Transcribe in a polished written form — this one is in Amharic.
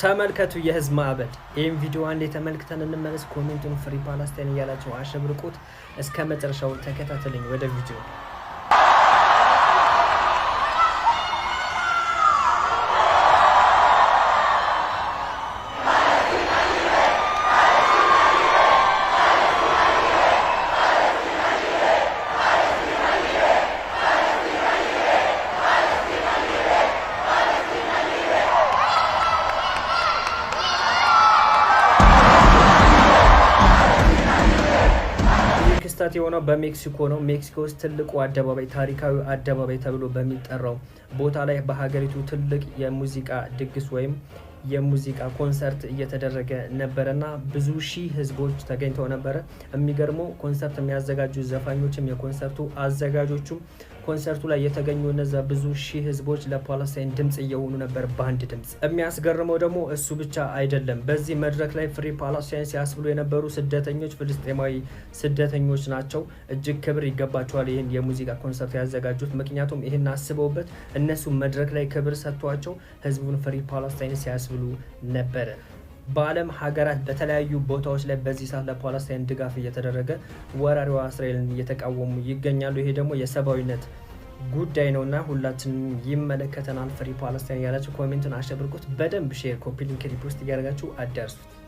ተመልከቱ የህዝብ ማዕበል። ይህም ቪዲዮ አንዴ ተመልክተን እንመለስ። ኮሜንቱን ፍሪ ፓለስታይን እያላችሁ አሸብርቁት። እስከ መጨረሻው ተከታተሉኝ። ወደ ቪዲዮ ክስተት የሆነው በሜክሲኮ ነው። ሜክሲኮ ውስጥ ትልቁ አደባባይ ታሪካዊ አደባባይ ተብሎ በሚጠራው ቦታ ላይ በሀገሪቱ ትልቅ የሙዚቃ ድግስ ወይም የሙዚቃ ኮንሰርት እየተደረገ ነበረና ብዙ ሺህ ህዝቦች ተገኝተው ነበረ። የሚገርመው ኮንሰርት የሚያዘጋጁ ዘፋኞችም የኮንሰርቱ አዘጋጆቹም ኮንሰርቱ ላይ የተገኙ እነዛ ብዙ ሺህ ህዝቦች ለፓለስታይን ድምጽ እየሆኑ ነበር በአንድ ድምጽ። የሚያስገርመው ደግሞ እሱ ብቻ አይደለም። በዚህ መድረክ ላይ ፍሪ ፓለስታይን ሲያስብሉ የነበሩ ስደተኞች ፍልስጤማዊ ስደተኞች ናቸው። እጅግ ክብር ይገባቸዋል ይህን የሙዚቃ ኮንሰርት ያዘጋጁት። ምክንያቱም ይህን አስበውበት እነሱ መድረክ ላይ ክብር ሰጥቷቸው ህዝቡን ፍሪ ፓለስታይን ሲያስብሉ ነበረ። በዓለም ሀገራት በተለያዩ ቦታዎች ላይ በዚህ ሰዓት ለፓለስታይን ድጋፍ እየተደረገ ወራሪዋ እስራኤልን እየተቃወሙ ይገኛሉ። ይሄ ደግሞ የሰብአዊነት ጉዳይ ነውና ሁላችንም ይመለከተናል። ፍሪ ፓለስታይን ያላችሁ ኮሜንቱን አሸብርቁት። በደንብ ሼር፣ ኮፒ ሊንክ፣ ሪፖስት እያደረጋችሁ አዳርሱት።